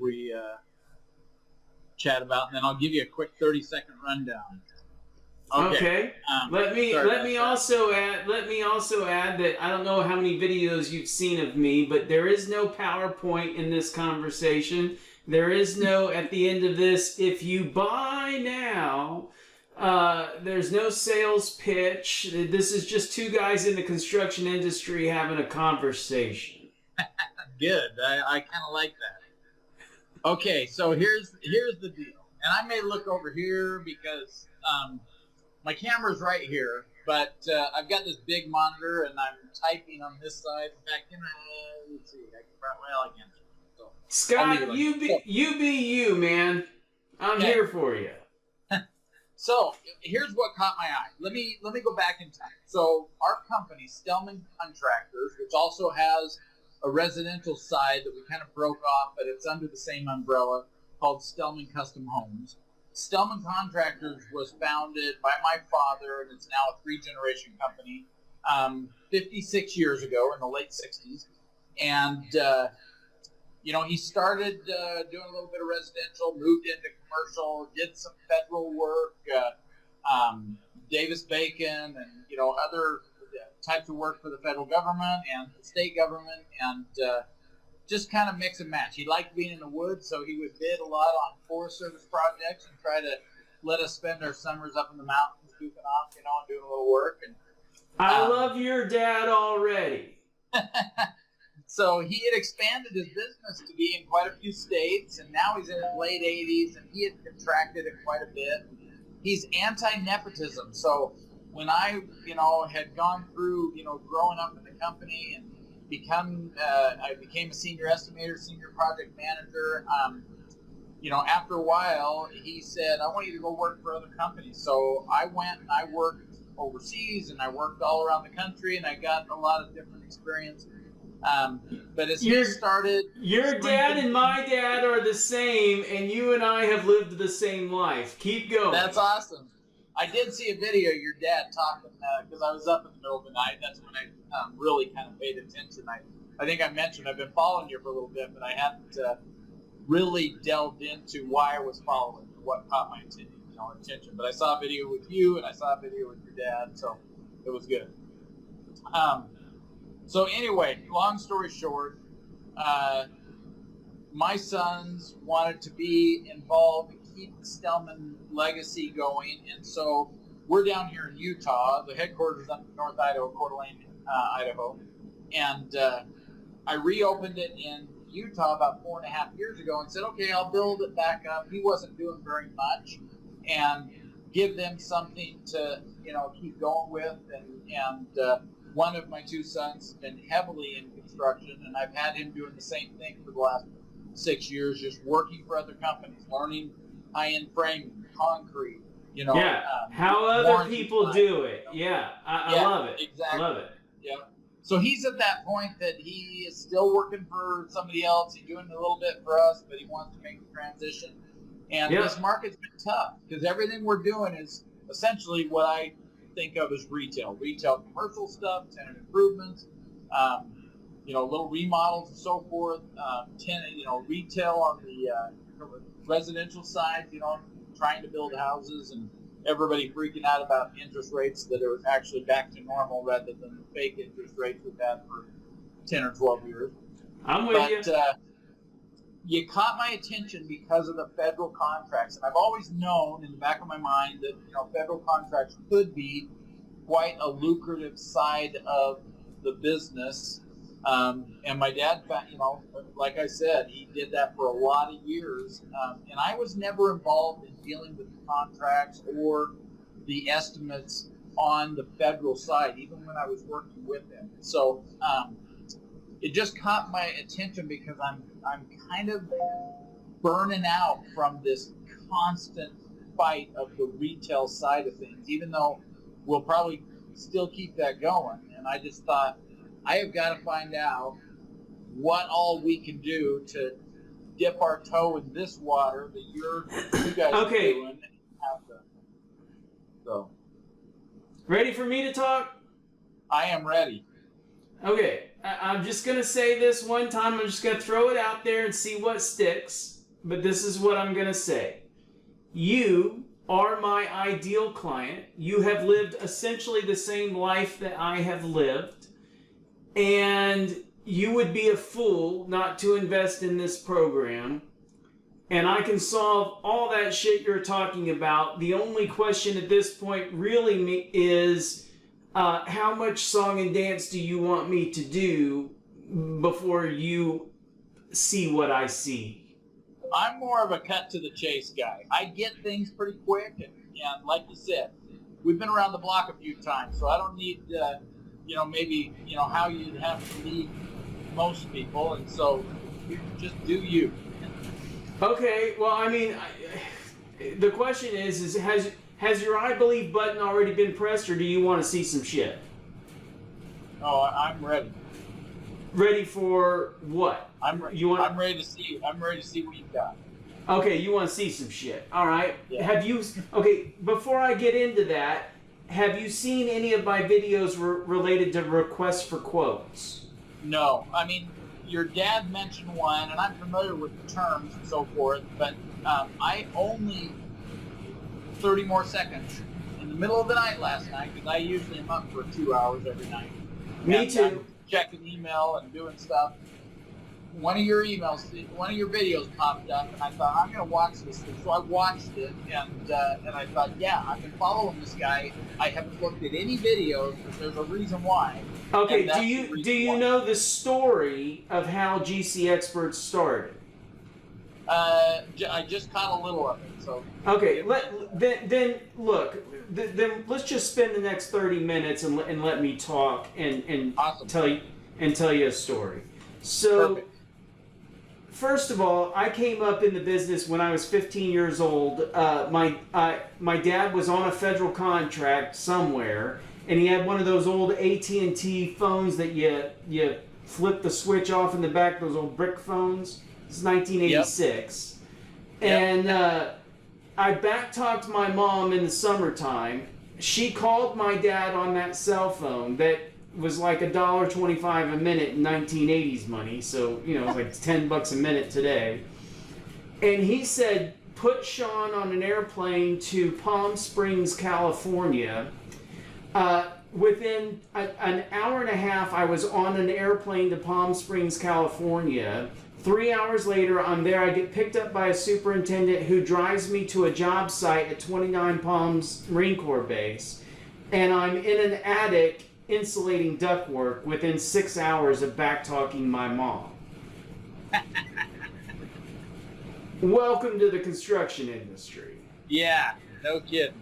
we chat about, and then I'll give you a quick 30-second rundown. Okay. Let me also add that I don't know how many videos you've seen of me, but there is no PowerPoint in this conversation. There is no at the end of this, if you buy now. There's no sales pitch. This is just two guys in the construction industry having a conversation. Good. I kind of like that. Okay, so here's the deal. And I may look over here because my camera's right here, but I've got this big monitor and I'm typing on this side. In fact, let's see. I can't. So, Scott, you be you, man. I'm here for you. So here's what caught my eye. Let me go back in time. So our company, Stelman Contractors, which also has a residential side that we kind of broke off, but it's under the same umbrella, called Stelman Custom Homes. Stelman Contractors was founded by my father, and it's now a 3-generation company, 56 years ago in the late 60s. And, he started doing a little bit of residential, moved into commercial, did some federal work, Davis-Bacon, and, other types of work for the federal government and the state government, and just kind of mix and match. He liked being in the woods, so he would bid a lot on Forest Service projects and try to let us spend our summers up in the mountains goofing off, and doing a little work. And I love your dad already. So he had expanded his business to be in quite a few states, and now he's in his late 80s, and he had contracted it quite a bit. He's anti-nepotism. So when I, had gone through, growing up in the company and I became a senior estimator, senior project manager. After a while, he said, I want you to go work for other companies. So I went and I worked overseas, and I worked all around the country, and I got a lot of different experience. But as he started... Your dad and my dad are the same, and you and I have lived the same life. Keep going. That's awesome. I did see a video of your dad talking, because I was up in the middle of the night. That's when I really kind of paid attention. I think I mentioned I've been following you for a little bit, but I hadn't really delved into why I was following or what caught my attention. But I saw a video with you, and I saw a video with your dad, so it was good. So anyway, long story short, my sons wanted to be involved and keep the Stelman legacy going, and so we're down here in Utah. The headquarters is up in North Idaho, Coeur d'Alene, Idaho, and I reopened it in Utah about 4.5 years ago and said, okay, I'll build it back up. He wasn't doing very much, and give them something to keep going with, and one of my two sons has been heavily in construction, and I've had him doing the same thing for the last 6 years, just working for other companies, learning high-end framing, concrete, how other people do it. I love it. Exactly. I love it. Yeah. So he's at that point that he is still working for somebody else. He's doing a little bit for us, but he wants to make the transition. And this market's been tough because everything we're doing is essentially what I think of as retail commercial stuff, tenant improvements, little remodels and so forth, retail on the residential side, trying to build houses, and everybody freaking out about interest rates that are actually back to normal rather than the fake interest rates we've had for 10 or 12 years. I'm with you. You caught my attention because of the federal contracts, and I've always known in the back of my mind that federal contracts could be quite a lucrative side of the business. And my dad, like I said, he did that for a lot of years, and I was never involved in dealing with the contracts or the estimates on the federal side, even when I was working with him. So it just caught my attention because I'm kind of burning out from this constant fight of the retail side of things, even though we'll probably still keep that going. And I just thought, I have got to find out what all we can do to dip our toe in this water that you guys are doing. So, ready for me to talk? I am ready. Okay, I'm just going to say this one time. I'm just going to throw it out there and see what sticks. But this is what I'm going to say. You are my ideal client. You have lived essentially the same life that I have lived. And you would be a fool not to invest in this program. And I can solve all that shit you're talking about. The only question at this point really is, how much song and dance do you want me to do before you see what I see? I'm more of a cut to the chase guy. I get things pretty quick, and like you said, we've been around the block a few times, so I don't need, maybe, how you'd have to lead most people, and so you just do you. Okay, well, I mean, the question is has your I believe button already been pressed, or do you want to see some shit? Oh, I'm ready. Ready for what? I'm ready to see. I'm ready to see what you've got. Okay, you want to see some shit. All right. Yeah. Okay, before I get into that, have you seen any of my videos related to requests for quotes? No. I mean, your dad mentioned one, and I'm familiar with the terms and so forth, but I only 30 more seconds in the middle of the night last night, because I usually am up for 2 hours every night. Me too. I'm checking email and doing stuff. One of your videos popped up, and I thought, I'm going to watch this thing. So I watched it, and I thought, yeah, I've been following this guy. I haven't looked at any videos, but there's a reason why. Okay, do you know the story of how GCExperts started? I just caught a little of it. So okay, then let's just spend the next 30 minutes and let me talk and awesome. tell you a story. So. Perfect. First of all, I came up in the business when I was 15 years old. My dad was on a federal contract somewhere, and he had one of those old AT&T phones that you flip the switch off in the back, those old brick phones. This is 1986. Yep. And I back-talked my mom in the summertime. She called my dad on that cell phone that was like $1.25 a minute in 1980s money, so it's like $10 a minute today. And he said, put Sean on an airplane to Palm Springs, California. Within an hour and a half, I was on an airplane to Palm Springs, California. 3 hours later, I'm there. I get picked up by a superintendent who drives me to a job site at 29 Palms Marine Corps Base, and I'm in an attic insulating ductwork within 6 hours of back-talking my mom. Welcome to the construction industry. Yeah, no kidding.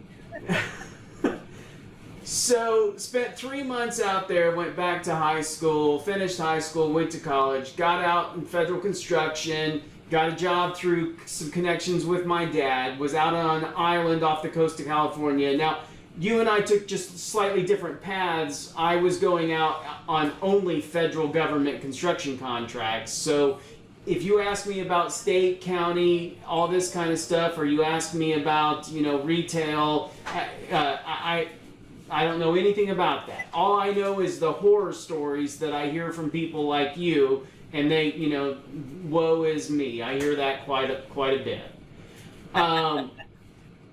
So, spent 3 months out there, went back to high school, finished high school, went to college, got out in federal construction, got a job through some connections with my dad, was out on an island off the coast of California. Now, you and I took just slightly different paths. I was going out on only federal government construction contracts. So if you ask me about state, county, all this kind of stuff, or you ask me about, retail, I don't know anything about that. All I know is the horror stories that I hear from people like you, and they, woe is me. I hear that quite a bit.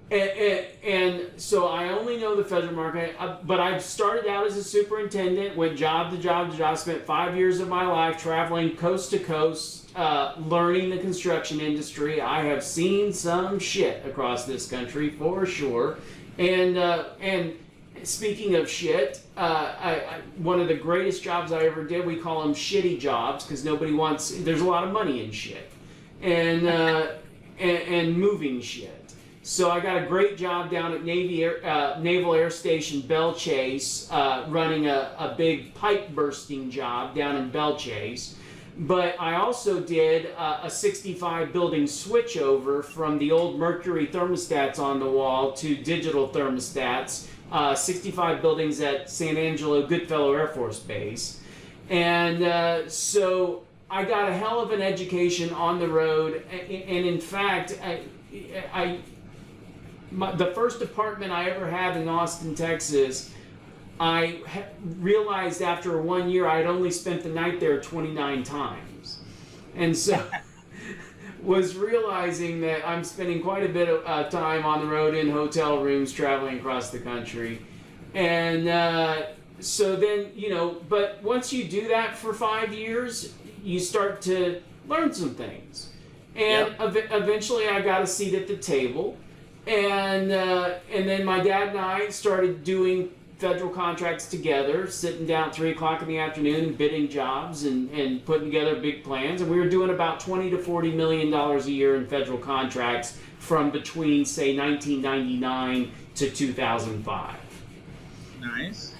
And so I only know the federal market, but I started out as a superintendent, went job to job to job, spent 5 years of my life traveling coast to coast, learning the construction industry. I have seen some shit across this country for sure. And speaking of shit, one of the greatest jobs I ever did, we call them shitty jobs because there's a lot of money in shit. And moving shit. So I got a great job down at Naval Air Station Belle Chase, running a big pipe bursting job down in Belle Chase. But I also did a 65 building switchover from the old mercury thermostats on the wall to digital thermostats, 65 buildings at San Angelo Goodfellow Air Force Base. And so I got a hell of an education on the road. And in fact, the first apartment I ever had in Austin, Texas, I realized after 1 year I had only spent the night there 29 times. And so was realizing that I'm spending quite a bit of time on the road in hotel rooms traveling across the country. And so then, but once you do that for 5 years, you start to learn some things. And eventually I got a seat at the table. And then my dad and I started doing federal contracts together, sitting down at 3 o'clock in the afternoon, bidding jobs and putting together big plans. And we were doing about $20 to $40 million a year in federal contracts from between, say, 1999 to 2005. Nice.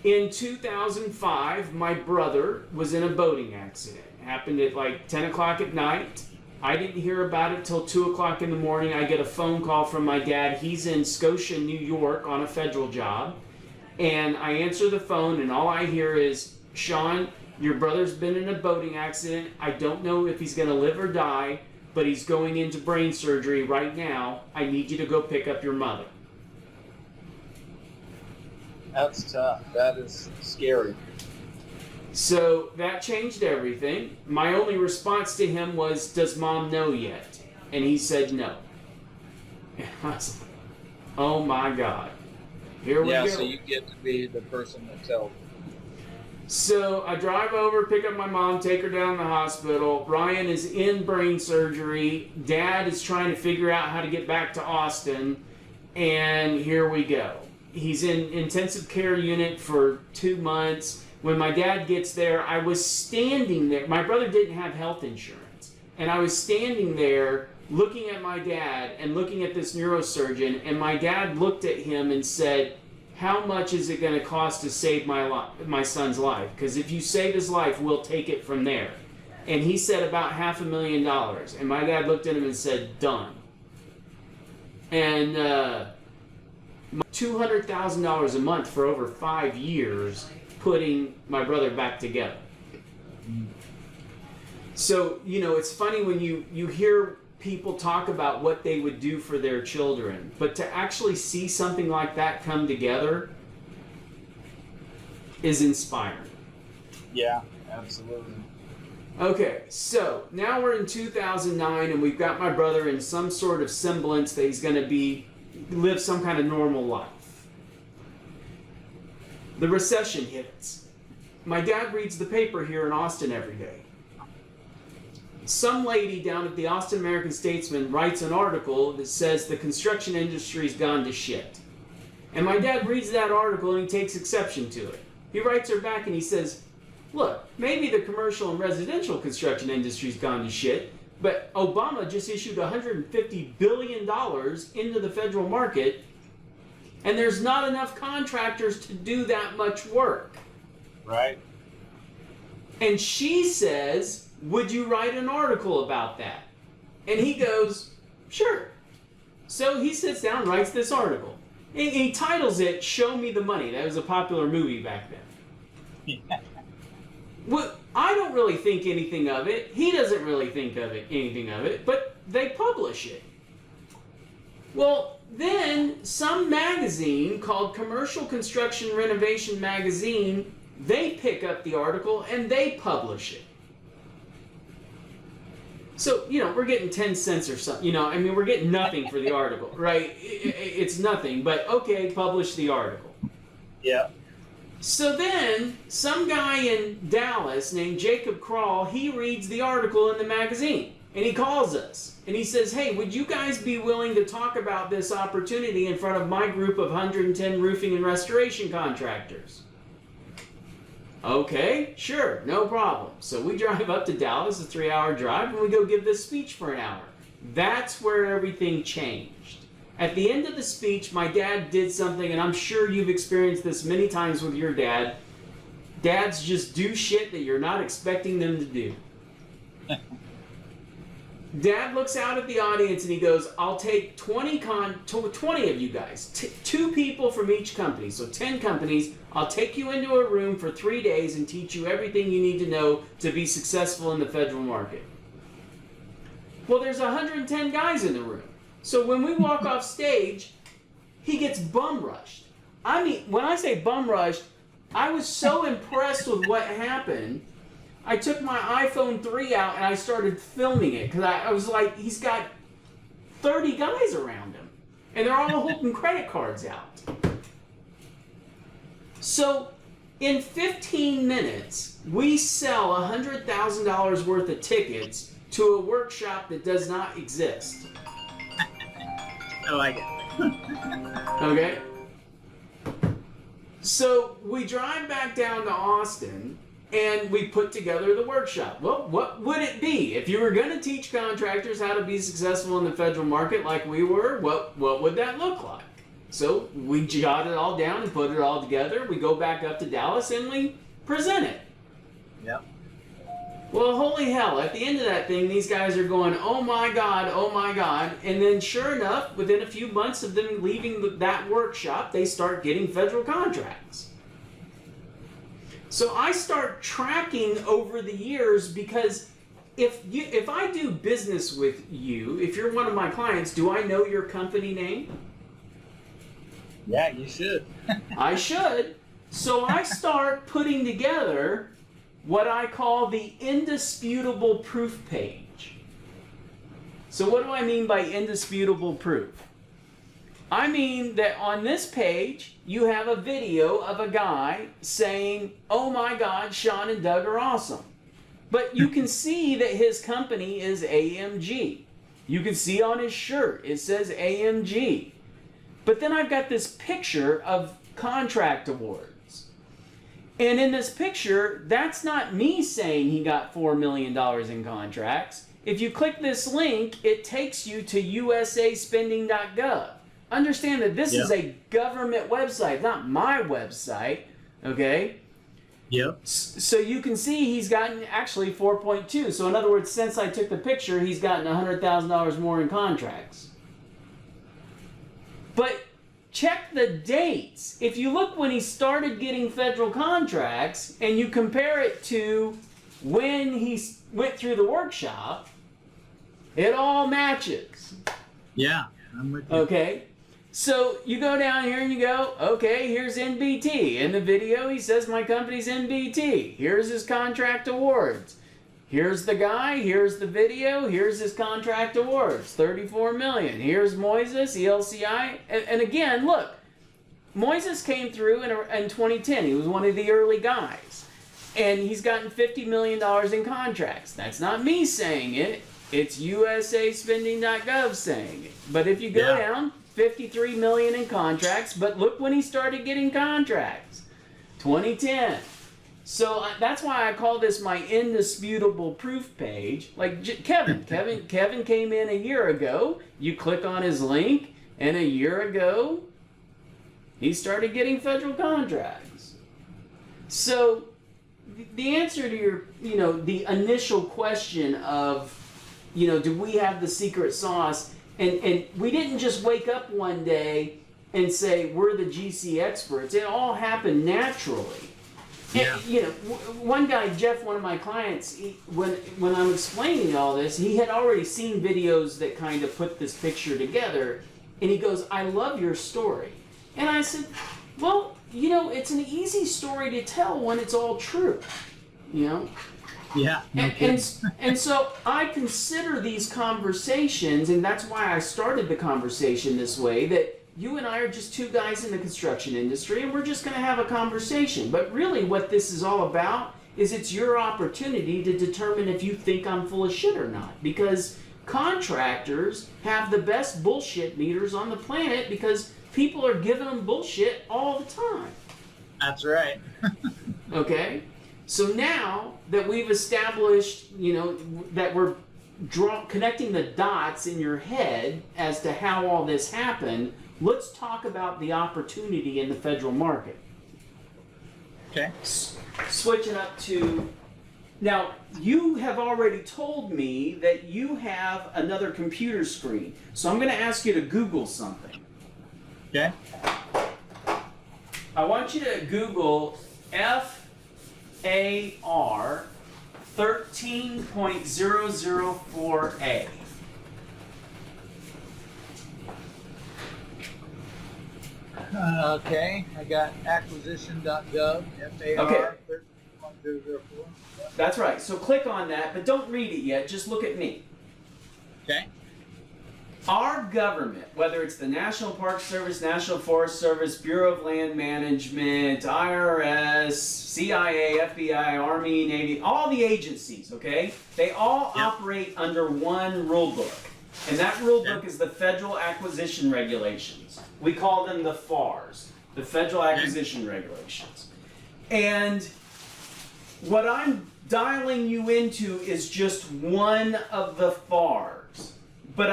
In 2005, my brother was in a boating accident. It happened at like 10 o'clock at night. I didn't hear about it till 2 o'clock in the morning. I get a phone call from my dad. He's in Scotia, New York on a federal job. And I answer the phone and all I hear is, Sean, your brother's been in a boating accident. I don't know if he's going to live or die, but he's going into brain surgery right now. I need you to go pick up your mother. That's tough. That is scary. So that changed everything. My only response to him was, does mom know yet? And he said no. And I was like, oh my God. Here we go. Yeah, so you get to be the person that tells. So I drive over, pick up my mom, take her down to the hospital. Ryan is in brain surgery. Dad is trying to figure out how to get back to Austin. And here we go. He's in intensive care unit for 2 months. When my dad gets there, I was standing there. My brother didn't have health insurance. And I was standing there looking at my dad and looking at this neurosurgeon. And my dad looked at him and said, how much is it going to cost to save my son's life? Because if you save his life, we'll take it from there. And he said about $500,000. And my dad looked at him and said, done. And $200,000 a month for over 5 years, putting my brother back together. So, it's funny when you hear people talk about what they would do for their children, but to actually see something like that come together is inspiring. Yeah, absolutely. Okay, so now we're in 2009 and we've got my brother in some sort of semblance that he's going to live some kind of normal life. The recession hits. My dad reads the paper here in Austin every day. Some lady down at the Austin American-Statesman writes an article that says the construction industry's gone to shit. And my dad reads that article and he takes exception to it. He writes her back and he says, look, maybe the commercial and residential construction industry's gone to shit, but Obama just issued $150 billion into the federal market, and there's not enough contractors to do that much work. Right. And she says, would you write an article about that? And he goes, sure. So he sits down and writes this article. And he titles it, Show Me the Money. That was a popular movie back then. Yeah. Well, I don't really think anything of it. He doesn't really think of anything of it, but they publish it. Well, then some magazine called Commercial Construction Renovation Magazine, they pick up the article and they publish it. So, we're getting 10 cents or something. We're getting nothing for the article, right? It's nothing, but okay, publish the article. Yeah. So then, some guy in Dallas named Jacob Krall, he reads the article in the magazine, and he calls us, and he says, hey, would you guys be willing to talk about this opportunity in front of my group of 110 roofing and restoration contractors? Okay, sure, no problem. So we drive up to Dallas, a 3-hour drive, and we go give this speech for an hour. That's where everything changed. At the end of the speech, my dad did something, and I'm sure you've experienced this many times with your dad. Dads just do shit that you're not expecting them to do. Dad looks out at the audience and he goes, I'll take 20 of you guys, 2 people from each company, so 10 companies. I'll take you into a room for 3 days and teach you everything you need to know to be successful in the federal market. Well, there's 110 guys in the room. So when we walk off stage, he gets bum rushed. I mean, when I say bum rushed, I was so impressed with what happened. I took my iPhone 3 out and I started filming it because I was like, he's got 30 guys around him and they're all holding credit cards out. So in 15 minutes, we sell $100,000 worth of tickets to a workshop that does not exist. I like it. Okay? So we drive back down to Austin and we put together the workshop. Well, what would it be? If you were going to teach contractors how to be successful in the federal market like we were, what would that look like? So we jotted it all down and put it all together. We go back up to Dallas and we present it. Yep. Well, holy hell, at the end of that thing, these guys are going, oh my God. And then sure enough, within a few months of them leaving that workshop, they start getting federal contracts. So I start tracking over the years because if I do business with you, if you're one of my clients, do I know your company name? Yeah, you should. I should. So I start putting together what I call the indisputable proof page. So what do I mean by indisputable proof? I mean that on this page, you have a video of a guy saying, oh my God, Sean and Doug are awesome. But you can see that his company is AMG. You can see on his shirt, it says AMG. But then I've got this picture of contract awards. And in this picture, that's not me saying he got $4 million in contracts. If you click this link, it takes you to USAspending.gov. Understand that this is a government website, not my website, okay? Yep. So you can see he's gotten actually 4.2. So in other words, since I took the picture, he's gotten $100,000 more in contracts. But check the dates. If you look when he started getting federal contracts and you compare it to when he went through the workshop, it all matches. Yeah, I'm with you. Okay. So you go down here and you go, okay, here's NBT. In the video, he says my company's NBT. Here's his contract awards. Here's the guy, here's the video, here's his contract awards, $34 million. Here's Moises, ELCI. And again, look, Moises came through in 2010. He was one of the early guys. And he's gotten $50 million in contracts. That's not me saying it. It's USAspending.gov saying it. But if you go down, 53 million in contracts, but look when he started getting contracts, 2010. So that's why I call this my indisputable proof page. Like Kevin came in a year ago. You click on his link, and a year ago, he started getting federal contracts. So the answer to your, the initial question of, do we have the secret sauce? And we didn't just wake up one day and say, we're the GCExperts. It all happened naturally. Yeah. And, one guy, Jeff, one of my clients, when I'm explaining all this, he had already seen videos that kind of put this picture together. And he goes, I love your story. And I said, well, it's an easy story to tell when it's all true, Yeah. No and so I consider these conversations, and that's why I started the conversation this way, that you and I are just two guys in the construction industry, and we're just going to have a conversation. But really what this is all about is it's your opportunity to determine if you think I'm full of shit or not. Because contractors have the best bullshit meters on the planet because people are giving them bullshit all the time. That's right. Okay? So now that we've established, that we're connecting the dots in your head as to how all this happened, let's talk about the opportunity in the federal market. Okay. Switching up to, now you have already told me that you have another computer screen. So I'm going to ask you to Google something. Okay. I want you to Google FAR 13.004A. Okay, I got acquisition.gov, FAR Okay. 131004. That's right. So click on that, but don't read it yet. Just look at me. Okay. Our government, whether it's the National Park Service, National Forest Service, Bureau of Land Management, IRS, CIA, FBI, Army, Navy, all the agencies, okay? They all operate under one rule book. And that rule book is the Federal Acquisition Regulations. We call them the FARs, the Federal Acquisition Regulations. And what I'm dialing you into is just one of the FARs. But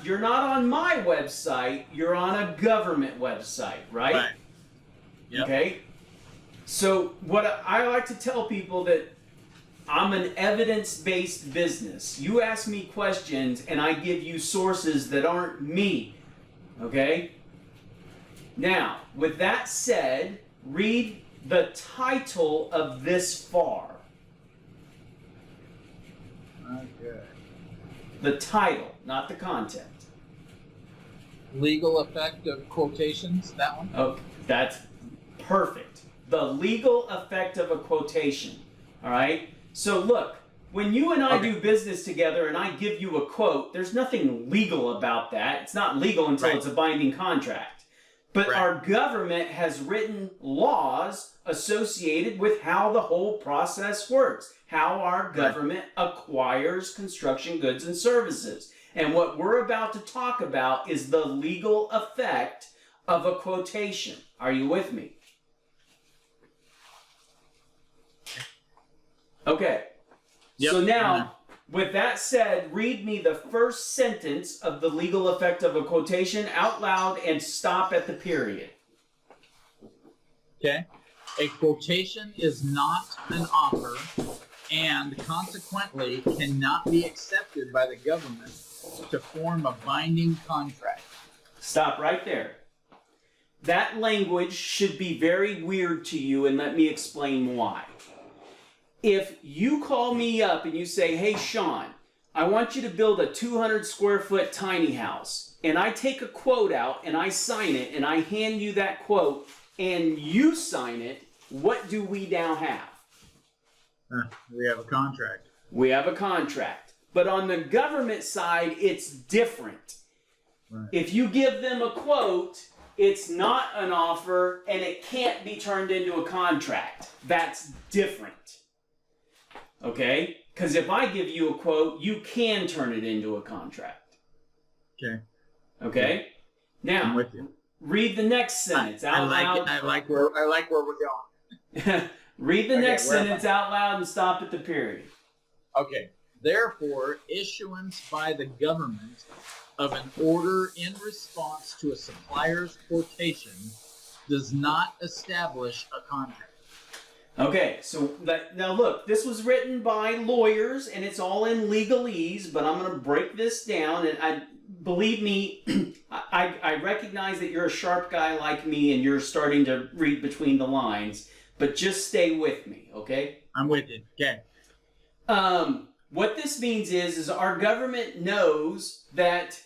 you're not on my website, you're on a government website, right? Right. Yep. Okay? So what I like to tell people that I'm an evidence-based business. You ask me questions and I give you sources that aren't me. Okay? Now, with that said, read the title of this FAR. Okay. The title, not the content. Legal effect of quotations, that one? Okay, that's perfect. The legal effect of a quotation. All right? So look, when you and I do business together and I give you a quote, there's nothing legal about that. It's not legal until it's a binding contract. But our government has written laws associated with how the whole process works, how our government acquires construction goods and services. And what we're about to talk about is the legal effect of a quotation. Are you with me? Okay. Yep. So now, with that said, read me the first sentence of the legal effect of a quotation out loud and stop at the period. Okay. A quotation is not an offer and consequently cannot be accepted by the government to form a binding contract. Stop right there. That language should be very weird to you, and let me explain why. If you call me up and you say, hey, Sean, I want you to build a 200 square foot tiny house, and I take a quote out and I sign it and I hand you that quote and you sign it, what do we now have? We have a contract. We have a contract. But on the government side, it's different. Right. If you give them a quote, it's not an offer and it can't be turned into a contract. That's different. Okay? Because if I give you a quote, you can turn it into a contract. Okay. Okay? Now, I'm with you. Read the next sentence out loud. I like where we're going. Read the next sentence out loud and stop at the period. Okay. Therefore, issuance by the government of an order in response to a supplier's quotation does not establish a contract. Okay, so now look, this was written by lawyers and it's all in legalese, but I'm going to break this down and believe me, I recognize that you're a sharp guy like me and you're starting to read between the lines, but just stay with me, okay? I'm with you. Okay. What this means is our government knows that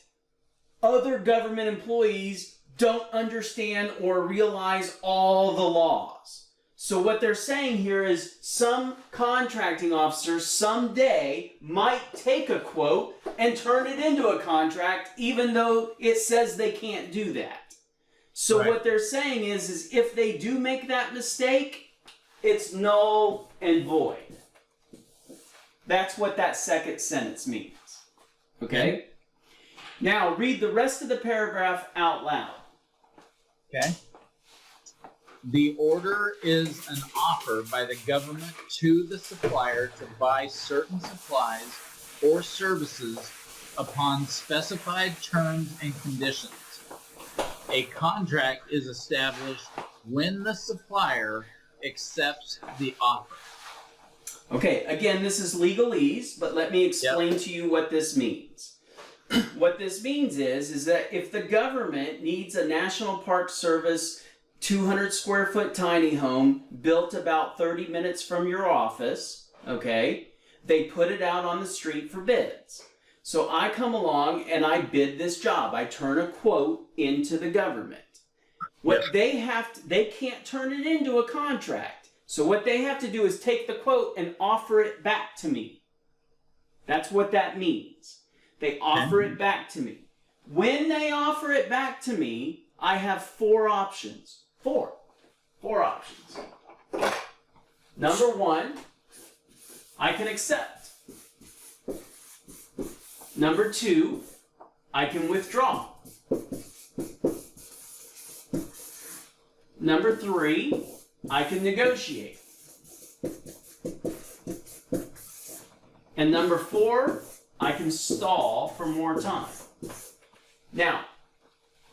other government employees don't understand or realize all the laws. So what they're saying here is some contracting officer someday might take a quote and turn it into a contract even though it says they can't do that. So what they're saying is if they do make that mistake, it's null and void. That's what that second sentence means. Okay? Now read the rest of the paragraph out loud. Okay. The order is an offer by the government to the supplier to buy certain supplies or services upon specified terms and conditions. A contract is established when the supplier accepts the offer. Okay, again, this is legalese, but let me explain to you what this means. What this means is that if the government needs a National Park Service 200 square foot tiny home built about 30 minutes from your office, okay, they put it out on the street for bids. So I come along and I bid this job. I turn a quote into the government. What they can't turn it into a contract. So what they have to do is take the quote and offer it back to me. That's what that means. They offer it back to me. When they offer it back to me, I have 4 options. 4 options. Number 1, I can accept. Number 2, I can withdraw. Number 3, I can negotiate. And number 4, I can stall for more time. Now,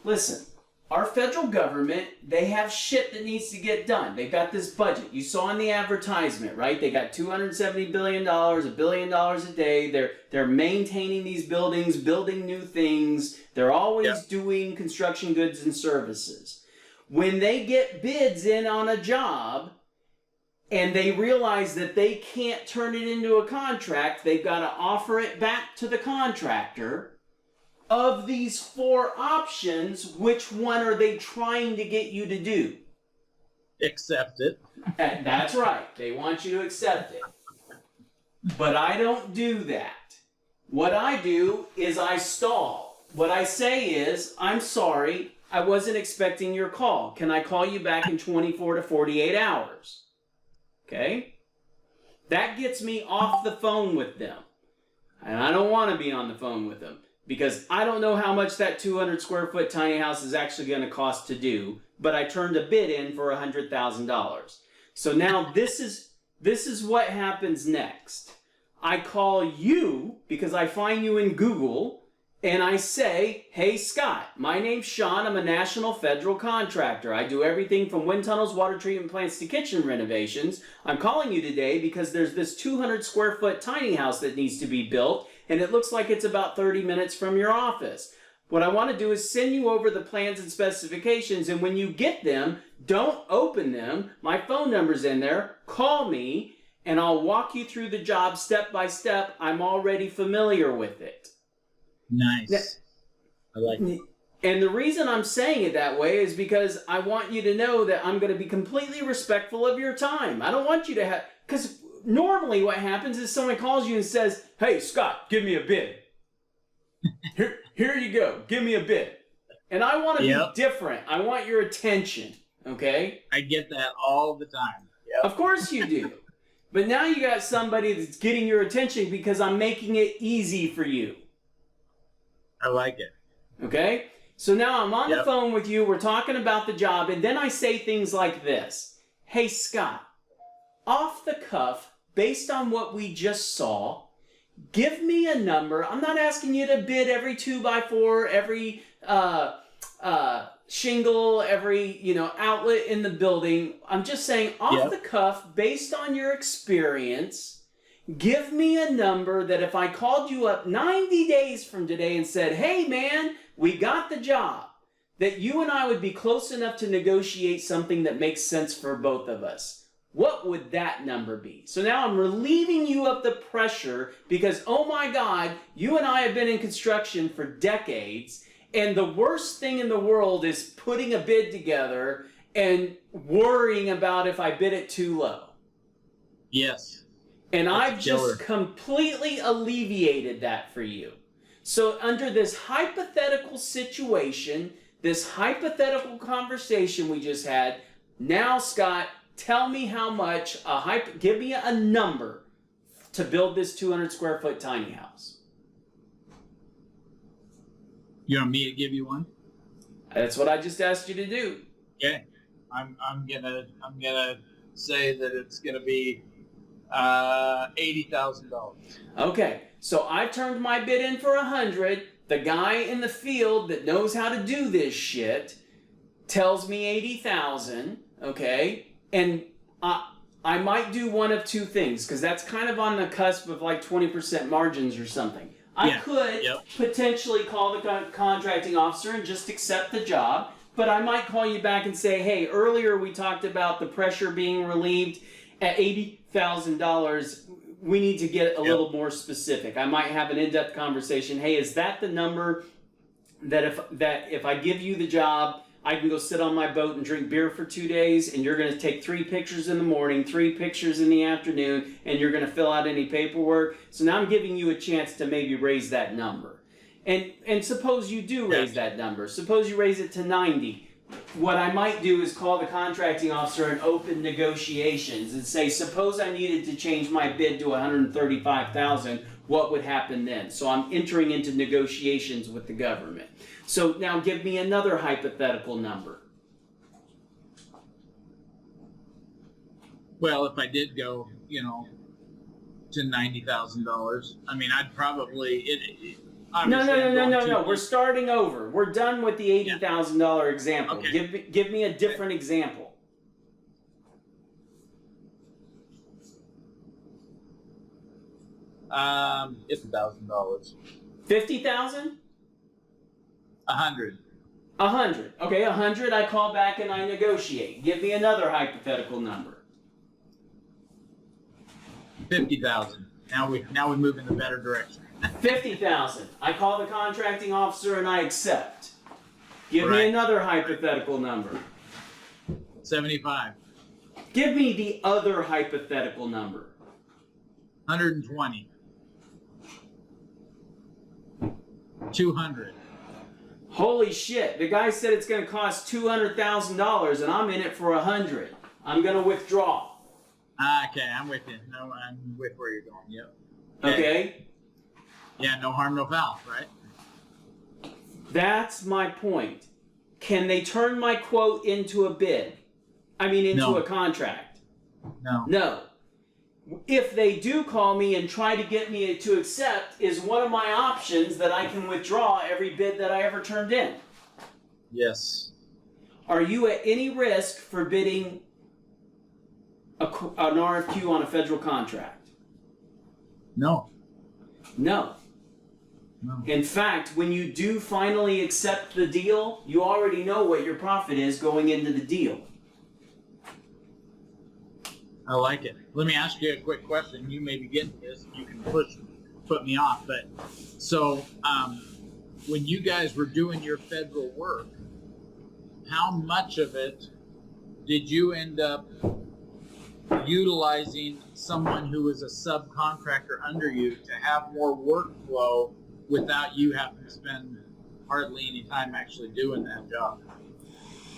listen, our federal government, they have shit that needs to get done. They've got this budget. You saw in the advertisement, right? They got $270 billion, $1 billion a day. They're maintaining these buildings, building new things. They're always doing construction goods and services. When they get bids in on a job and they realize that they can't turn it into a contract, they've got to offer it back to the contractor. Of these 4 options, which one are they trying to get you to do? Accept it. That's right. They want you to accept it. But I don't do that. What I do is I stall. What I say is, I'm sorry, I wasn't expecting your call. Can I call you back in 24 to 48 hours? Okay? That gets me off the phone with them. And I don't want to be on the phone with them, because I don't know how much that 200 square foot tiny house is actually going to cost to do, but I turned a bid in for $100,000. So now this is what happens next. I call you because I find you in Google and I say, hey Scott, my name's Sean, I'm a national federal contractor. I do everything from wind tunnels, water treatment plants to kitchen renovations. I'm calling you today because there's this 200 square foot tiny house that needs to be built, and it looks like it's about 30 minutes from your office. What I want to do is send you over the plans and specifications, and when you get them, don't open them. My phone number's in there. Call me, and I'll walk you through the job step by step. I'm already familiar with it. Nice. I like it. And the reason I'm saying it that way is because I want you to know that I'm going to be completely respectful of your time. I don't want you to have... Because normally what happens is someone calls you and says, hey, Scott, give me a bid. Here you go. Give me a bid. And I want to be different. I want your attention. Okay? I get that all the time. Yep. Of course you do. But now you got somebody that's getting your attention because I'm making it easy for you. I like it. Okay? So now I'm on the phone with you. We're talking about the job. And then I say things like this. Hey, Scott, off the cuff, based on what we just saw, give me a number. I'm not asking you to bid every 2x4, every shingle, every outlet in the building. I'm just saying off the cuff, based on your experience, give me a number that if I called you up 90 days from today and said, hey man, we got the job, that you and I would be close enough to negotiate something that makes sense for both of us. What would that number be? So now I'm relieving you of the pressure because, oh my God, you and I have been in construction for decades, and the worst thing in the world is putting a bid together and worrying about if I bid it too low. Yes. And I've just completely alleviated that for you. So under this hypothetical situation, this hypothetical conversation we just had, now, Scott, tell me how much, give me a number to build this 200 square foot tiny house. You want me to give you one? That's what I just asked you to do. Okay. I'm gonna say that it's gonna be $80,000. Okay, so I turned my bid in for 100. The guy in the field that knows how to do this shit tells me 80,000. Okay, and I might do one of two things because that's kind of on the cusp of like 20% margins or something. I could potentially call the contracting officer and just accept the job, but I might call you back and say, hey, earlier we talked about the pressure being relieved at $80,000. We need to get a little more specific. I might have an in-depth conversation. Hey, is that the number that if I give you the job, I can go sit on my boat and drink beer for 2 days, and you're going to take 3 pictures in the morning, 3 pictures in the afternoon, and you're going to fill out any paperwork. So now I'm giving you a chance to maybe raise that number. And suppose you do raise that number. Suppose you raise it to 90. What I might do is call the contracting officer and open negotiations and say, suppose I needed to change my bid to $135,000, what would happen then? So I'm entering into negotiations with the government. So now give me another hypothetical number. Well, if I did go, to $90,000, I mean, I'd probably No. We're starting over. We're done with the $80,000 example. Okay. Give me a different example. It's $1,000. 50,000? 100. 100. Okay, 100. I call back and I negotiate. Give me another hypothetical number. 50,000. Now we move in the better direction. 50,000. I call the contracting officer and I accept. Give me another hypothetical number. 75. Give me the other hypothetical number. 120. 200. Holy shit! The guy said it's going to cost $200,000, and I'm in it for 100. I'm going to withdraw. Okay, I'm with you. No, I'm with where you're going. Yep. Okay. Yeah, no harm, no foul, right? That's my point. Can they turn my quote into a bid? I mean, into a contract? No. No. If they do call me and try to get me to accept, is one of my options that I can withdraw every bid that I ever turned in. Yes. Are you at any risk for bidding an RFQ on a federal contract? No. No. No. In fact, when you do finally accept the deal, you already know what your profit is going into the deal. I like it. Let me ask you a quick question. You may be getting this. You can put me off. But so when you guys were doing your federal work, how much of it did you end up utilizing someone who was a subcontractor under you to have more workflow without you having to spend hardly any time actually doing that job?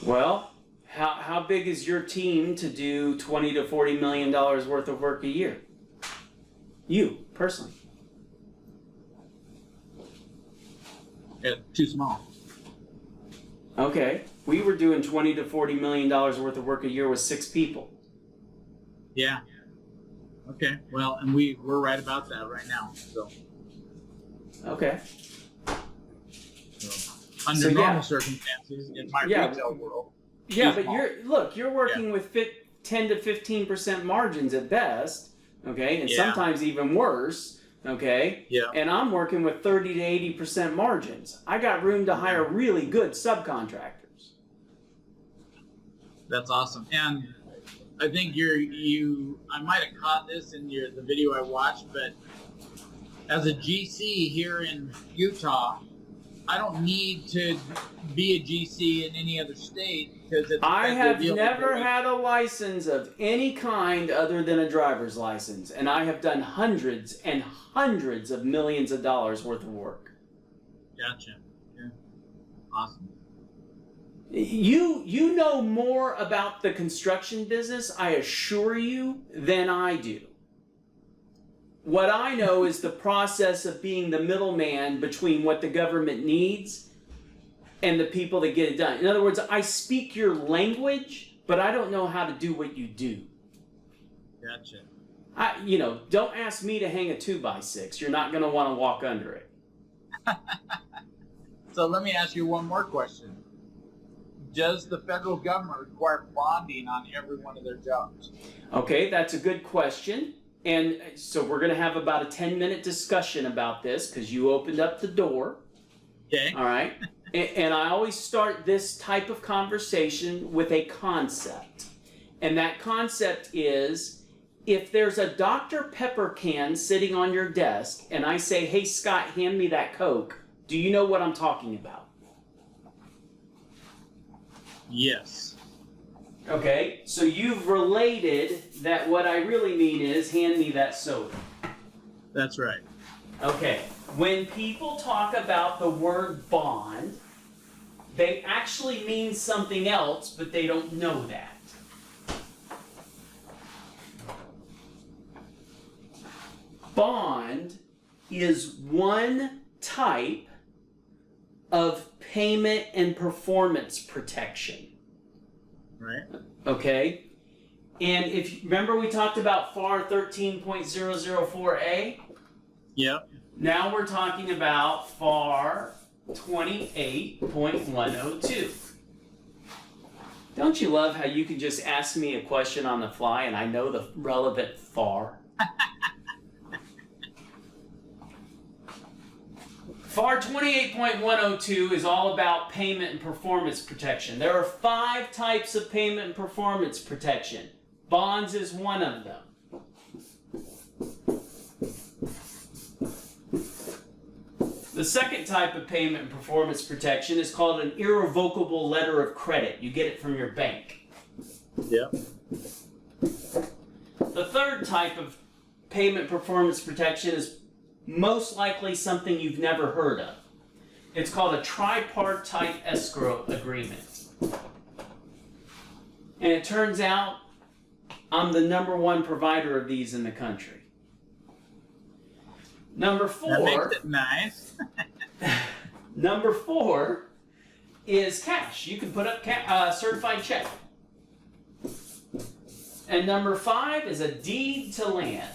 Well, how big is your team to do $20 to $40 million worth of work a year? You, personally. Too small. Okay. We were doing $20 to $40 million worth of work a year with 6 people. Yeah. Okay. Well, and we're right about that right now. So. Okay. So, under normal circumstances in my retail world. Yeah, but you're working with 10 to 15% margins at best, okay, and sometimes even worse, okay. Yeah. And I'm working with 30 to 80% margins. I got room to hire really good subcontractors. That's awesome, and I think I might have caught this in the video I watched, but as a GC here in Utah, I don't need to be a GC in any other state because I have never had a license of any kind other than a driver's license, and I have done hundreds and hundreds of millions of dollars worth of work. Gotcha. Yeah. Awesome. You know more about the construction business, I assure you, than I do. What I know is the process of being the middleman between what the government needs and the people that get it done. In other words, I speak your language, but I don't know how to do what you do. Gotcha. Don't ask me to hang a 2x6. You're not going to want to walk under it. So let me ask you one more question. Does the federal government require bonding on every one of their jobs? Okay, that's a good question. And so we're going to have about a 10-minute discussion about this because you opened up the door. Okay. All right. And I always start this type of conversation with a concept. And that concept is, if there's a Dr. Pepper can sitting on your desk and I say, hey, Scott, hand me that Coke, do you know what I'm talking about? Yes. Okay, so you've related that what I really mean is hand me that soda. That's right. Okay, when people talk about the word bond, they actually mean something else, but they don't know that. Bond is one type of payment and performance protection. Right. Okay? And if remember we talked about FAR 13.004A? Yep. Now we're talking about FAR 28.102. Don't you love how you can just ask me a question on the fly and I know the relevant FAR? FAR 28.102 is all about payment and performance protection. There are 5 types of payment and performance protection. Bonds is one of them. The second type of payment and performance protection is called an irrevocable letter of credit. You get it from your bank. Yep. The third type of payment performance protection is most likely something you've never heard of. It's called a tripartite escrow agreement. And it turns out I'm the #1 provider of these in the country. Number 4. That makes it nice. Number 4 is cash. You can put up a certified check. And number 5 is a deed to land.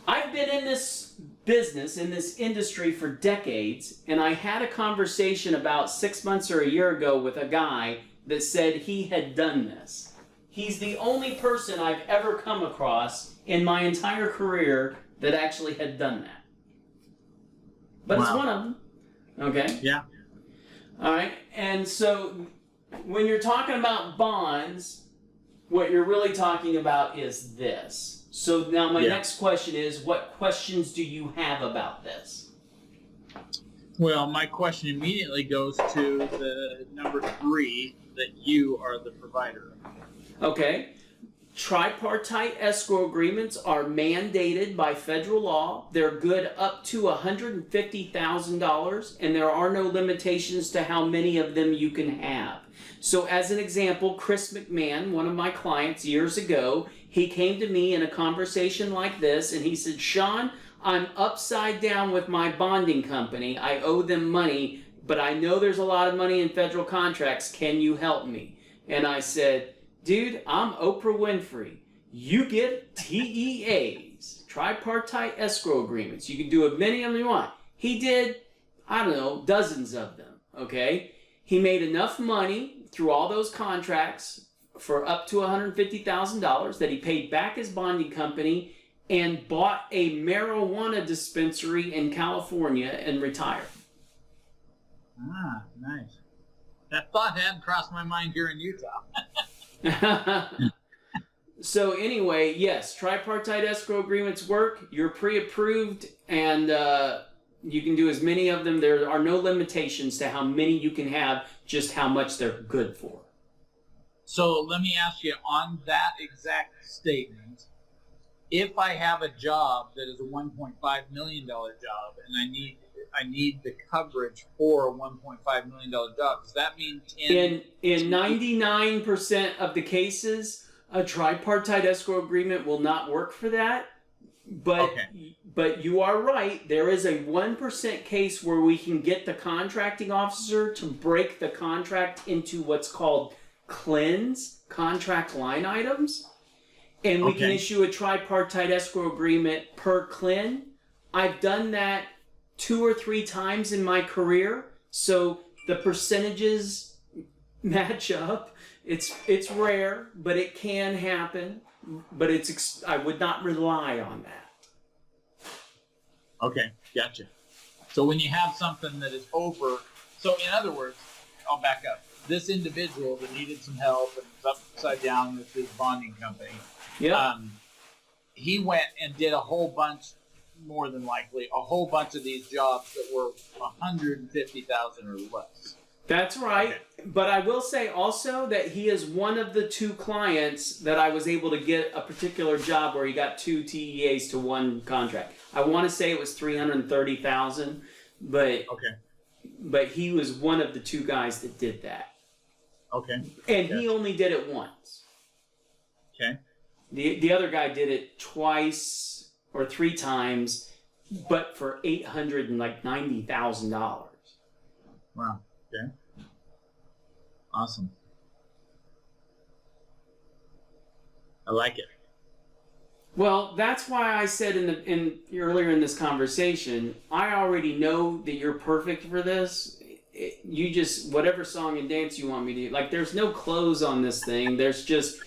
I've been in this business, in this industry for decades, and I had a conversation about 6 months or a year ago with a guy that said he had done this. He's the only person I've ever come across in my entire career that actually had done that. But wow. It's one of them. Okay? Yeah. All right. And so when you're talking about bonds, what you're really talking about is this. So now my next question is, what questions do you have about this? Well, my question immediately goes to the number 3, that you are the provider. Okay. Tripartite escrow agreements are mandated by federal law. They're good up to $150,000, and there are no limitations to how many of them you can have. So as an example, Chris McMahon, one of my clients years ago, he came to me in a conversation like this, and he said, Sean, I'm upside down with my bonding company. I owe them money, but I know there's a lot of money in federal contracts. Can you help me? And I said, dude, I'm Oprah Winfrey. You get TEAs, tripartite escrow agreements. You can do as many of them you want. He did, I don't know, dozens of them, okay? He made enough money through all those contracts for up to $150,000 that he paid back his bonding company and bought a marijuana dispensary in California and retired. Ah, nice. That thought hadn't crossed my mind here in Utah. So anyway, yes, tripartite escrow agreements work. You're pre-approved, and you can do as many of them. There are no limitations to how many you can have, just how much they're good for. So let me ask you, on that exact statement, if I have a job that is a $1.5 million job and I need the coverage for a $1.5 million job, does that mean 10? In 99% of the cases, a tripartite escrow agreement will not work for that. But but you are right. There is a 1% case where we can get the contracting officer to break the contract into what's called CLINs, contract line items, and we can issue a tripartite escrow agreement per CLIN. I've done that 2 or 3 times in my career, so the percentages match up. It's rare, but it can happen. But I would not rely on that. Okay, gotcha. So when you have something that is over, so in other words, I'll back up. This individual that needed some help and was upside down with his bonding company, he went and did a whole bunch, more than likely, a whole bunch of these jobs that were $150,000 or less. That's right. Okay. But I will say also that he is one of the 2 clients that I was able to get a particular job where he got 2 TEAs to 1 contract. I want to say it was $330,000, but but he was one of the 2 guys that did that. Okay. And he only did it once. Okay. The other guy did it twice or 3 times, but for $890,000. Wow. Okay. Awesome. I like it. Well, that's why I said earlier in this conversation, I already know that you're perfect for this. You just, whatever song and dance you want me to do. Like, there's no clothes on this thing. There's just,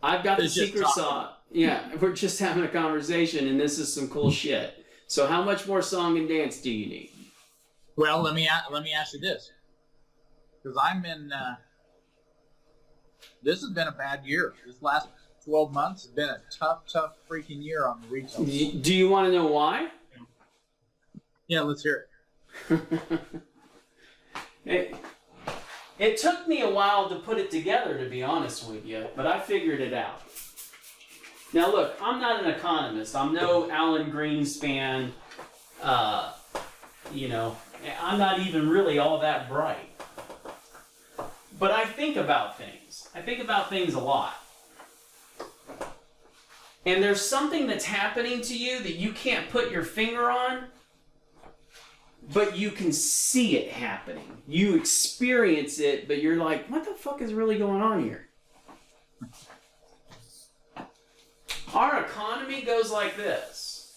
I've got the secret sauce. Yeah, we're just having a conversation, and this is some cool shit. So how much more song and dance do you need? Well, let me ask you this. Because I'm in, this has been a bad year. This last 12 months has been a tough freaking year on the retail. Do you want to know why? Yeah, let's hear it. It took me a while to put it together, to be honest with you, but I figured it out. Now look, I'm not an economist. I'm no Alan Greenspan. You know, I'm not even really all that bright. But I think about things. I think about things a lot. And there's something that's happening to you that you can't put your finger on, but you can see it happening. You experience it, but you're like, what the fuck is really going on here? Our economy goes like this.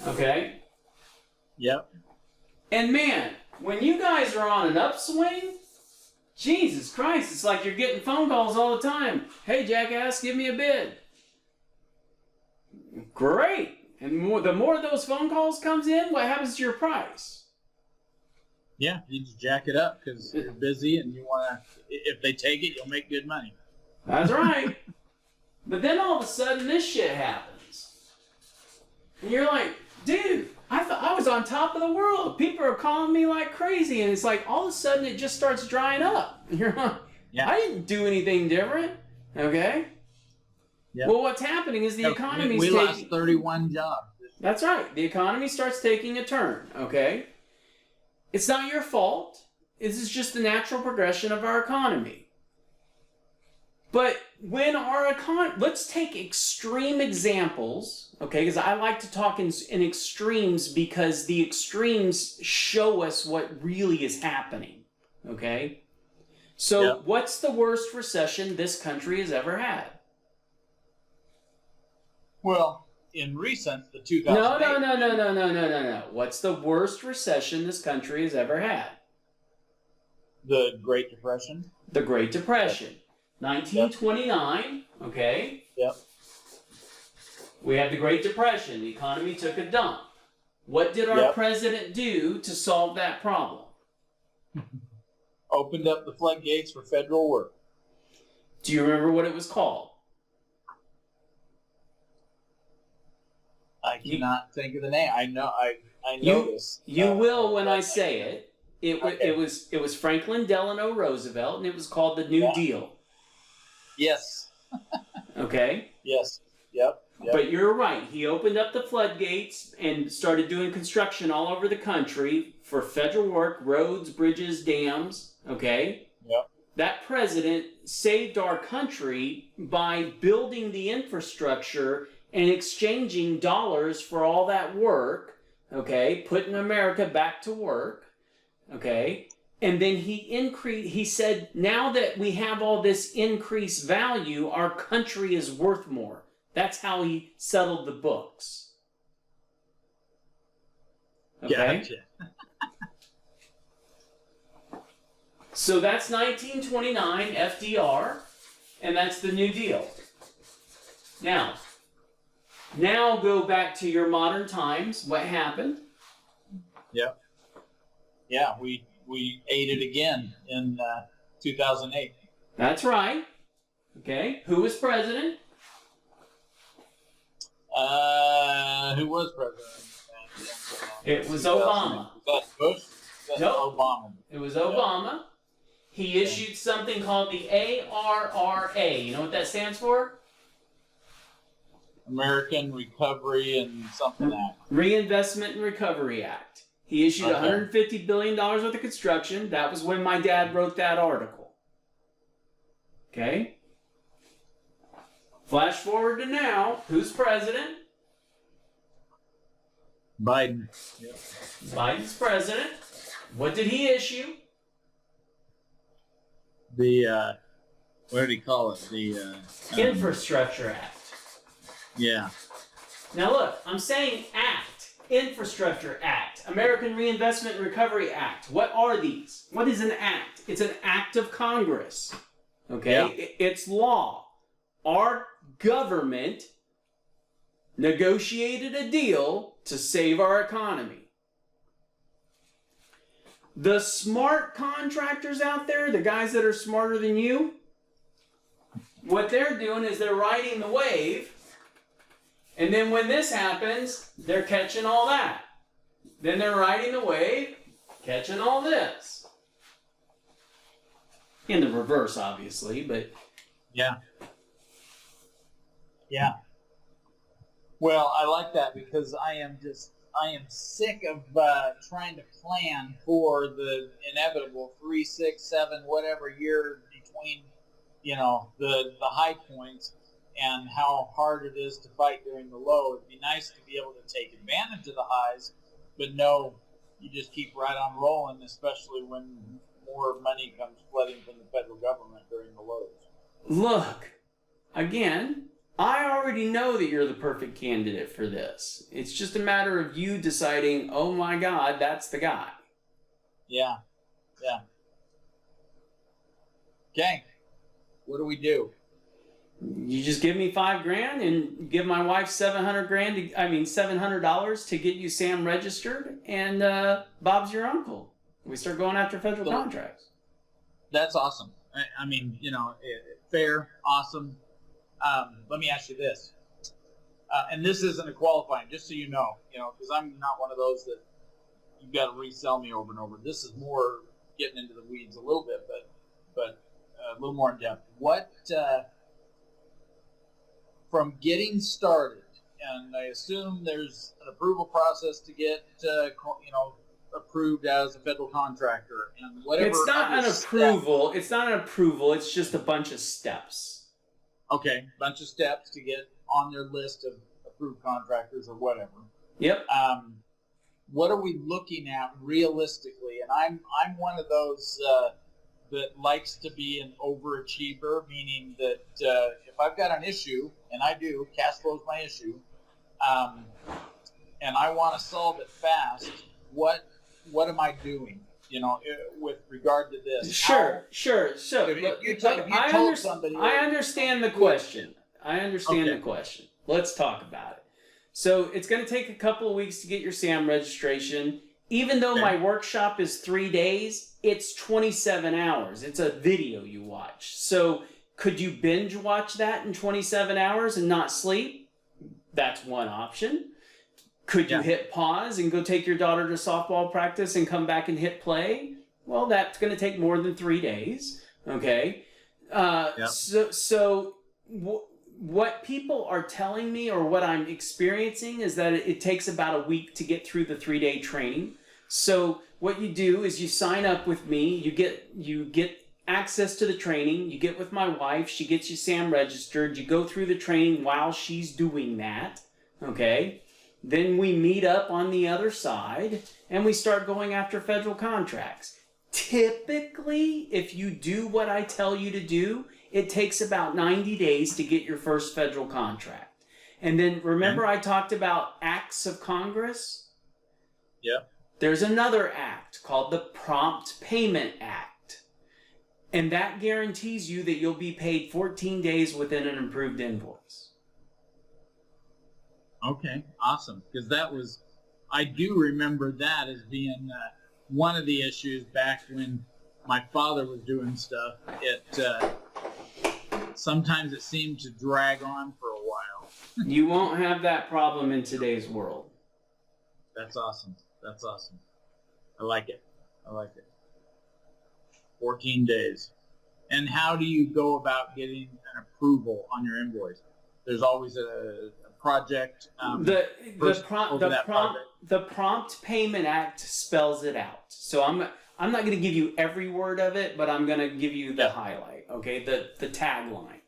Okay? Yep. And man, when you guys are on an upswing, Jesus Christ, it's like you're getting phone calls all the time. Hey, jackass, give me a bid. Great. And the more those phone calls comes in, what happens to your price? Yeah, you just jack it up because you're busy and you want to, if they take it, you'll make good money. That's right. But then all of a sudden, this shit happens. And you're like, dude, I thought I was on top of the world. People are calling me like crazy. And it's like, all of a sudden, it just starts drying up. And you're like, I didn't do anything different. Okay? Yep. Well, what's happening is the economy's taking... We lost 31 jobs. That's right. The economy starts taking a turn. Okay? It's not your fault. This is just the natural progression of our economy. But when our economy... Let's take extreme examples, okay? Because I like to talk in extremes because the extremes show us what really is happening, okay? So what's the worst recession this country has ever had? Well, in recent, the 2008... No. What's the worst recession this country has ever had? The Great Depression. The Great Depression. 1929, okay? Yep. We had the Great Depression. The economy took a dump. What did our president do to solve that problem? Opened up the floodgates for federal work. Do you remember what it was called? I cannot think of the name. I know this. You will when I say it. It was Franklin Delano Roosevelt, and it was called the New Deal. Yes. Okay? Yes. Yep. But you're right. He opened up the floodgates and started doing construction all over the country for federal work, roads, bridges, dams. Okay? Yep. That president saved our country by building the infrastructure and exchanging dollars for all that work. Okay? Putting America back to work. Okay? And then he said, now that we have all this increased value, our country is worth more. That's how he settled the books. Okay? Gotcha. So that's 1929 FDR, and that's the New Deal. Now go back to your modern times. What happened? Yep. Yeah, we ate it again in 2008. That's right. Okay. Who was president? Who was president? It was Obama. Was that Bush? Nope. Obama. It was Obama. He issued something called the ARRA. You know what that stands for? American Recovery and something Act. Reinvestment and Recovery Act. He issued $150 billion worth of construction. That was when my dad wrote that article. Okay? Flash forward to now. Who's president? Biden. Yep. Biden's president. What did he issue? The, what did he call it? The Infrastructure Act. Yeah. Now look, I'm saying act. Infrastructure Act. American Reinvestment and Recovery Act. What are these? What is an act? It's an act of Congress. Okay? Yeah. It's law. Our government negotiated a deal to save our economy. The smart contractors out there, the guys that are smarter than you, what they're doing is they're riding the wave, and then when this happens, they're catching all that. Then they're riding the wave, catching all this. In the reverse, obviously, but... Yeah. Yeah. Well, I like that because I am sick of trying to plan for the inevitable 3, 6, 7, whatever year between, the high points and how hard it is to fight during the low. It'd be nice to be able to take advantage of the highs, but no, you just keep right on rolling, especially when more money comes flooding from the federal government during the lows. Look, again, I already know that you're the perfect candidate for this. It's just a matter of you deciding, oh my God, that's the guy. Yeah. Yeah. Okay. What do we do? You just give me $5,000 and give my wife $700 to get you Sam registered, and Bob's your uncle. We start going after federal contracts. That's awesome. I mean, fair, awesome. Let me ask you this, and this isn't a qualifying, just so you know, because I'm not one of those that you've got to resell me over and over. This is more getting into the weeds a little bit, but a little more in depth. What from getting started, and I assume there's an approval process to get approved as a federal contractor, and whatever. It's not an approval. It's not an approval. It's just a bunch of steps. Okay, bunch of steps to get on their list of approved contractors or whatever. Yep. What are we looking at realistically? And I'm one of those that likes to be an overachiever, meaning that if I've got an issue, and I do, cash flow is my issue, and I want to solve it fast, what am I doing? With regard to this. Sure. So I understand the question. The question. Let's talk about it. So it's going to take a couple of weeks to get your SAM registration. Even though my workshop is 3 days, it's 27 hours. It's a video you watch. So could you binge watch that in 27 hours and not sleep? That's one option. Could you hit pause and go take your daughter to softball practice and come back and hit play? Well, that's going to take more than 3 days. Okay. So what people are telling me, or what I'm experiencing, is that it takes about a week to get through the 3-day training. So what you do is you sign up with me. You get access to the training. You get with my wife. She gets you SAM registered. You go through the training while she's doing that. Okay. Then we meet up on the other side and we start going after federal contracts. Typically, if you do what I tell you to do, it takes about 90 days to get your first federal contract. And then remember I talked about acts of Congress? Yeah. There's another act called the Prompt Payment Act. And that guarantees you that you'll be paid 14 days within an approved invoice. Okay, awesome. Because I do remember that as being one of the issues back when my father was doing stuff. Sometimes it seemed to drag on for a while. You won't have that problem in today's world. That's awesome. I like it. I like it. 14 days. And how do you go about getting an approval on your invoice? There's always a project. The Prompt Payment Act spells it out. So I'm not going to give you every word of it, but I'm going to give you the highlight. Okay, the tagline.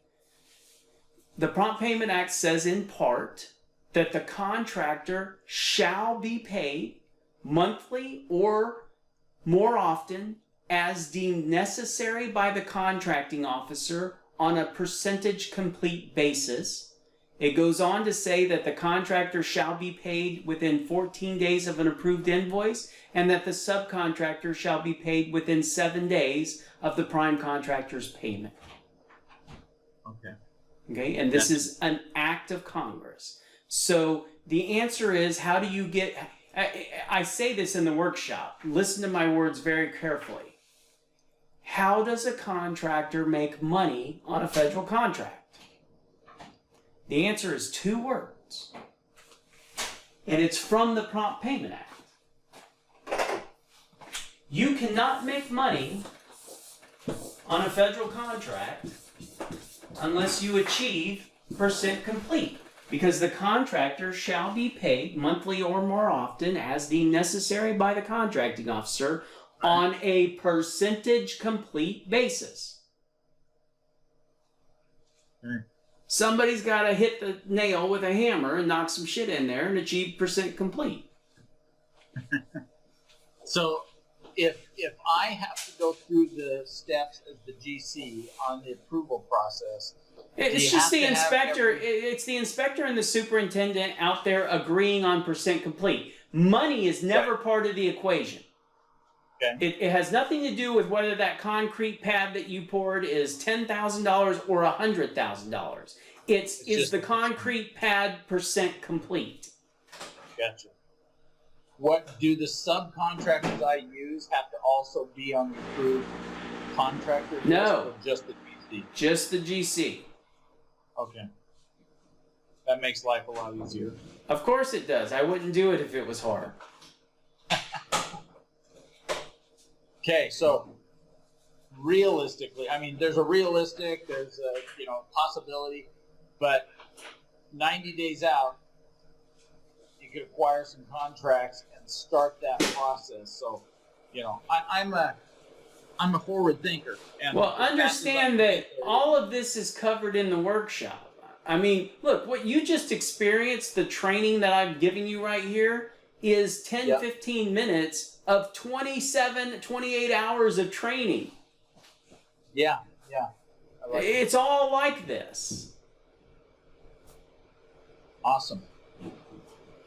The Prompt Payment Act says in part that the contractor shall be paid monthly or more often as deemed necessary by the contracting officer on a percentage complete basis. It goes on to say that the contractor shall be paid within 14 days of an approved invoice and that the subcontractor shall be paid within 7 days of the prime contractor's payment. Okay, and this is an act of Congress. So the answer is, how do you get... I say this in the workshop. Listen to my words very carefully. How does a contractor make money on a federal contract? The answer is 2 words. And it's from the Prompt Payment Act. You cannot make money on a federal contract unless you achieve percent complete, because the contractor shall be paid monthly or more often as deemed necessary by the contracting officer on a percentage complete basis. Somebody's got to hit the nail with a hammer and knock some shit in there and achieve percent complete. So if I have to go through the steps as the GC on the approval process, it's just the inspector. It's the inspector and the superintendent out there agreeing on percent complete. Money is never part of the equation. Okay. It has nothing to do with whether that concrete pad that you poured is $10,000 or $100,000. It's is the concrete pad percent complete? Gotcha. What do the subcontractors I use have to also be on the approved contractor list? No. Or just the GC? Just the GC. Okay. That makes life a lot easier. Of course it does. I wouldn't do it if it was hard. Okay, so realistically, I mean, there's a realistic, there's a possibility, but 90 days out, you could acquire some contracts and start that process. So, I'm a forward thinker. And well, understand that all of this is covered in the workshop. I mean, look, what you just experienced, the training that I'm giving you right here, is 10, 15 minutes of 28 hours of training. Yeah. I like it's all like this. Awesome.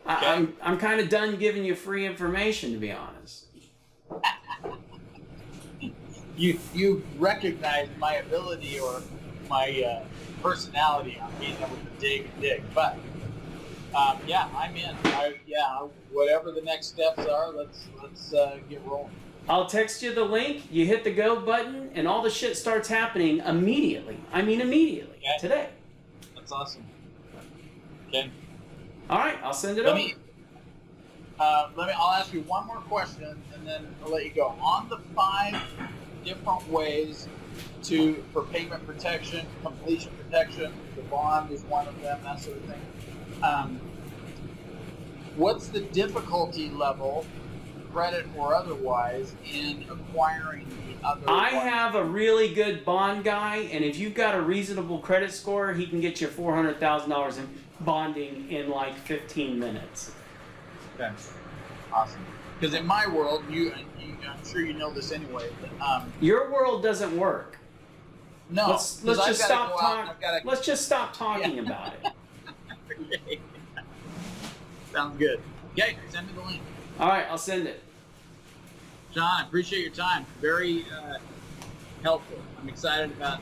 Okay. I'm kind of done giving you free information, to be honest. You recognize my ability or my personality on being able to dig, but I'm in. Whatever the next steps are, let's get rolling. I'll text you the link. You hit the go button, and all the shit starts happening immediately. I mean, immediately. Okay. Today. That's awesome. Okay. All right, I'll send it over. I'll ask you one more question, and then I'll let you go. On the 5 different ways for payment protection, completion protection, the bond is one of them, that sort of thing. What's the difficulty level, credit or otherwise, in acquiring the other I have a really good bond guy, and if you've got a reasonable credit score, he can get you $400,000 in bonding in like 15 minutes. Okay. Awesome. Because in my world, I'm sure you know this anyway, but your world doesn't work. No. Let's just stop talking. Let's just stop talking about it. Okay. Sounds good. Okay, send me the link. All right, I'll send it. John, I appreciate your time. Very helpful. I'm excited about